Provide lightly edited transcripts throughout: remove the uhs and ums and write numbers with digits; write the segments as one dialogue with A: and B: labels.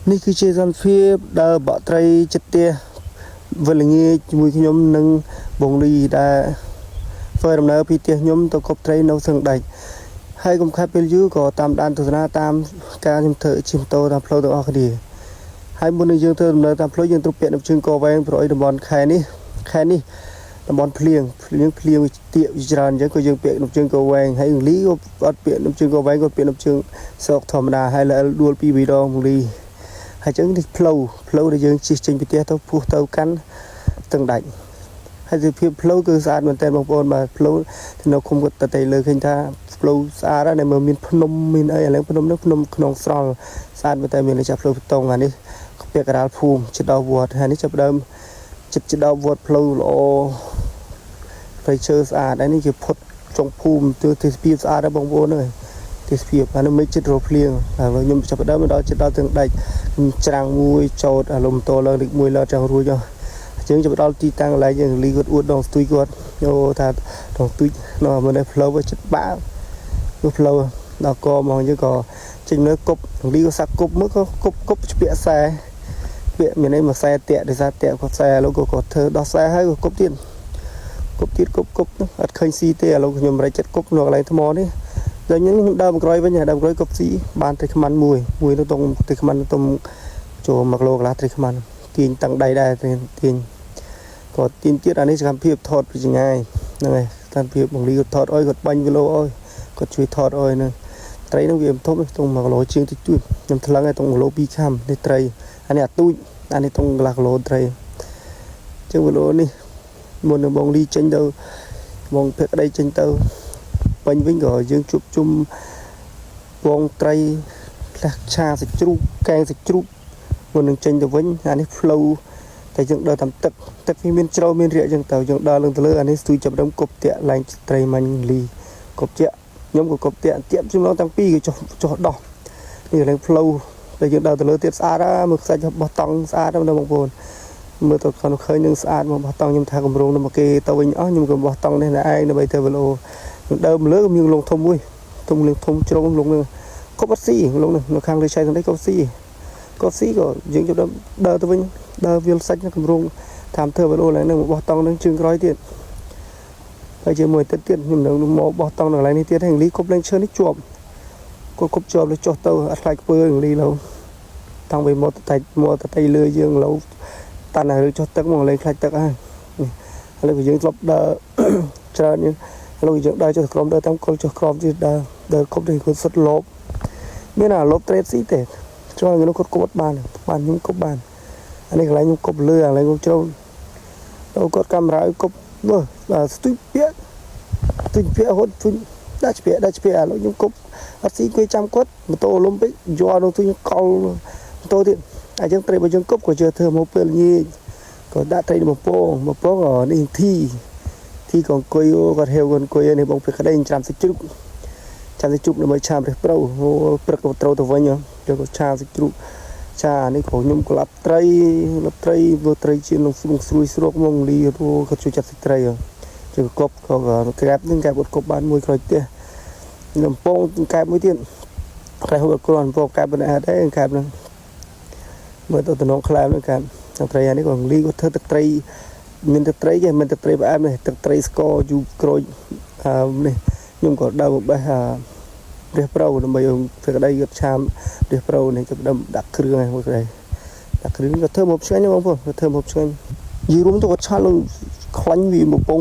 A: នេះគឺជាសន្តិភាពដែលបកត្រីចិត្តទាវេលាងាយជាមួយខ្ញុំនឹងបងលីដែលធ្វើដំណើរពីផ្ទះខ្ញុំទៅកប់ត្រីនៅសឹងដាច់ហើយកុំខាត់ពេលយូរក៏តាមដានទស្សនាតាមការខ្ញុំធ្វើជិះម៉ូតូតាមផ្លូវទាំងអស់គ្នាហើយមុននឹងយើងធ្វើដំណើរតាមផ្លូវយើងត្រូវពាក់នៅជើងកវែងព្រោះអីតំបន់ខេត្តនេះតំបន់ភ្លៀងវាទាកវាច្រើនអញ្ចឹងក៏យើងពាក់នៅជើងកវែងហើយអង្លីក៏អត់ពាក់នៅជើងកវែងក៏ពាក់នៅជើងសោកធម្មតាហើយលើដួលពីរដងអង្លីហើយអញ្ចឹងនេះផ្លូវដែលយើងជិះចេញពីផ្ទះទៅពោះទៅកាន់ស្ទឹងដាច់ហើយសភាពផ្លូវគឺស្អាតមែនតើបងប្អូនបាទផ្លូវនៅឃុំគាត់តែលើឃើញថាផ្លូវស្អាតហើយនៅមានភ្នំមានអីឥឡូវភ្នំនោះភ្នំក្នុងស្រល់ស្អាតមែនតើមានចាស់ផ្លូវបេតុងអានេះពាក់កណ្ដាលភូមិជិតដល់វត្តហើយនេះចាប់ដើមជិតដល់វត្តផ្លូវល្អព្រៃឈើស្អាតហើយនេះជាផុតចុងភូមិទេសភាពស្អាតដែរបងប្អូនអើយទេសភាពអានោះមិនជិតរលភ្លៀងហើយខ្ញុំចាប់ដើមដល់ជិតដល់ទាំងដាច់ច្រាំងមួយចោតអាលំតលើលេខ1លើចង់រួចអញ្ចឹងចាប់ដល់ទីតាំងកន្លែងយើងលីគាត់អួតដងស្ទួយគាត់យោថាដងស្ទួយនៅមើលផ្លូវជិតបាក់នោះផ្លូវដល់កមកយើងក៏ចេញលើគប់លីក៏សាក់គប់មើលក៏គប់ស្ពាក់ខ្សែពាក់មានអីមួយខ្សែតាក់ដោយសារតាក់គាត់ខ្សែឥឡូវក៏គាត់ធ្វើដោះខ្សែហើយក៏គប់ទៀតគប់អត់ឃើញស៊ីទេឥឡូវខ្ញុំរែកចិត្តគប់នៅកន្លែងថ្មនេះដល់ខ្ញុំដើមក្រោយវិញដើមក្រោយគប់ស៊ីបានត្រីខ្មាន់មួយទៅតុងត្រីខ្មាន់ទៅចូល1គីឡូកន្លះត្រីខ្មាន់ទាញតាំងដៃដែរទាញក៏ទាញទៀតអានេះសកម្មភាពថតពីចម្ងាយហ្នឹងហើយសកម្មភាពបង្លីគាត់ថតអុយគាត់បាញ់គីឡូអុយគាត់ជួយថតអុយហ្នឹងត្រីហ្នឹងវាធំទៅ1គីឡូជាងតិចតួចខ្ញុំថ្លឹងឲ្យទៅ1គីឡូ2ខាំនេះត្រីអានេះអាទូចអានេះទៅកន្លះគីឡូត្រីជាងគីឡូនេះមុននឹងបងលីចេញទៅបងភក្តីចេញទៅពេញវិញក៏យើងជួបជុំបងត្រីផ្លះឆាសាច់ជ្រូកកែងសាច់ជ្រូកមុននឹងចេញទៅវិញអានេះផ្លូវតែយើងដើរតាមទឹកវាមានជ្រៅមានរាកអញ្ចឹងទៅយើងដើរឡើងទៅលើអានេះស្ទួយចាប់ដើមគប់តាក់ឡើងត្រីមាញ់លីគប់តាក់ខ្ញុំក៏គប់តាក់ជំនងទាំងពីរក៏ចុះដោះនេះឡើងផ្លូវតែយើងដើរទៅលើទៀតស្អាតមើលខ្សាច់របស់តង់ស្អាតណាស់បងប្អូនមើលទៅគាត់ឃើញនឹងស្អាតរបស់តង់ខ្ញុំថាកម្រងទៅមកគេទៅវិញអស់ខ្ញុំក៏របស់តង់នេះឯងដើម្បីទៅវីដេអូខ្ញុំដើរលើក៏មានលងធំមួយធំលងធំជ្រុងលងនឹងគប់អត់ស៊ីលងនៅខាងលើឆៃទាំងនេះគប់ស៊ីក៏យើងចាប់ដើរទៅវិញដើរវាលសាច់នៅកម្រងតាមធ្វើវីដេអូឡើងនឹងរបស់តង់នឹងជើងក្រោយទៀតហើយជាមួយទៀតខ្ញុំនឹងមករបស់តង់នៅកន្លែងនេះទៀតហើយលីគប់លេងឈើនេះជាប់គាត់គប់ជាប់លើចុះទៅអត់ខ្លាចខ្ពើលីឡូតាំងពីមកតៃលើយើងឡូតាន់ហើយចុះទឹកមកលេងខ្លាចទឹកហើយឥឡូវយើងធ្លាប់ដើរច្រើនឥឡូវយើងដើរចុះក្រោមដើរតាមគល់ចុះក្រោមទៀតដើរគប់ទៅគាត់សុតលបមានអាលបត្រេតស៊ីទេចុះខ្ញុំគាត់គប់បានខ្ញុំគប់បានអានេះកន្លែងខ្ញុំគប់លើកន្លែងខ្ញុំជ្រៅទៅគាត់កាមេរ៉ាគប់មើលស្ទួយពាក់ហត់ស្ទួយដាច់ពាក់ឥឡូវខ្ញុំគប់អត់ស៊ីគេចាំគាត់ម៉ូតូលំពេកយកនោះទៅកលម៉ូតូទៀតអញ្ចឹងត្រីរបស់យើងគប់ក៏ជឿធ្វើមកពេលញីក៏ដាក់ត្រីមកពងនេះធីក៏អង្គុយគាត់ហេវគាត់អង្គុយនេះបងពេលក្តីច្រាំសាច់ជ្រូកដើម្បីឆាមរះប្រៅព្រឹកក៏ត្រូវទៅវិញយកក៏ឆាសាច់ជ្រូកឆានេះក៏ខ្ញុំក៏លាប់ត្រីមើលត្រីជានឹងស្រួយស្រួកមកលីគាត់ជួយចាត់សាច់ត្រីជើងគប់ក៏ក្រាបនឹងគាត់គប់បានមួយក្រោយផ្ទះនំពងកែបមួយទៀតតែហូបគ្រាន់ពងកែបមិនអាចទេកែបហ្នឹងមើលទៅតំណងខ្លែមហ្នឹងកែបត្រីអានេះក៏លីគាត់ធ្វើទឹកត្រីមានទឹកត្រីគេមិនទឹកត្រីផ្អែមនេះទឹកត្រីស្ករយូរក្រូចនេះខ្ញុំក៏ដើរមកបេះរះប្រៅដើម្បីធ្វើក្តីគាត់ឆាមរះប្រៅនេះចាប់ដើមដាក់គ្រឿងហ្នឹងមួយក្តីដាក់គ្រឿងក៏ធ្វើមកឆ្ងាញ់បងប្អូនធ្វើមកឆ្ងាញ់យីរួមទៅគាត់ឆាលើខ្លាញ់វាមកពង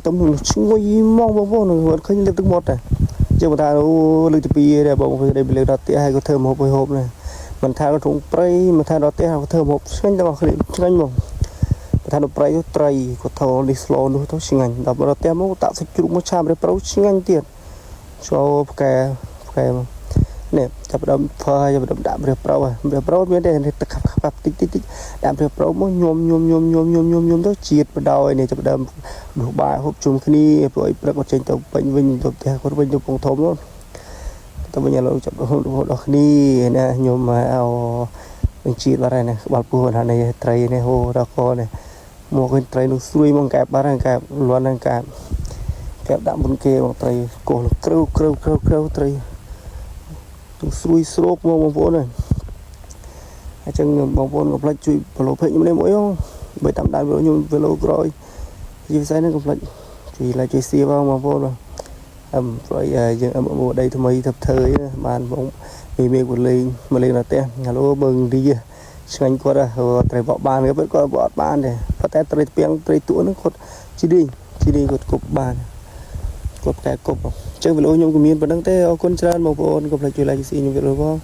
A: ទៅឈ្ងុយមកបងប្អូនគាត់ឃើញលើទឹកមាត់តែជាបន្តលើកទី2ដែរបងប្អូនដែលលើកដល់ផ្ទះហើយក៏ធ្វើមកហូបដែរមិនថាក្នុងព្រៃមិនថាដល់ផ្ទះក៏ធ្វើមកឆ្ងាញ់ទាំងអស់គ្នាឆ្ងាញ់មកមិនថាដល់ព្រៃត្រីក៏ថតនេះស្លនោះទៅឆ្ងាញ់ដល់ដល់ផ្ទះមកដាក់សាច់ជ្រូកមកឆាមរេប្រៅឆ្ងាញ់ទៀតចូលផ្កាមកនេះចាប់ដើមធ្វើចាប់ដើមដាក់រេប្រៅមានតែទឹកខាប់តិចដាក់រេប្រៅមកញោមទៅជាតិបដោយនេះចាប់ដើមដុសបាយហូបជុំគ្នាព្រោះឲ្យព្រឹកមកចេញទៅពេញវិញទៅផ្ទះគាត់វិញទៅពងធំនោះទៅវិញឥឡូវចាប់ហូបដល់គ្នាណាខ្ញុំឲ្យជាតិបាត់ហើយណាក្បាលពោះថានេះត្រីនេះហូដល់កនេះមកវិញត្រីនោះស្រួយមកកែបបាត់ហើយកែបលន់ហើយកែបដាក់មុនគេមកត្រីកោះក្រៅត្រីស្រួយស្រូកមកបងប្អូនហើយ Chẳng bóng vốn gặp lại chui vào lỗ phệ nhưng mỗi không bởi tạm đại với nhưng với lỗ rồi như thế nó gặp lại chui là chui xia vào bóng vốn rồi rồi dừng ở đây thì mấy thập thời màn bóng mì của linh mà lên là tem nhà lỗ bừng đi anh qua đây trời bỏ bàn nữa vẫn có bỏ bàn này và té trời tiếng trời tuổi nó cột chỉ đi cột cục bàn cột cái cục chứ với lỗ nhung của miền vẫn đang té con trơn bóng vốn gặp lại chui là gì nhưng việc rồi không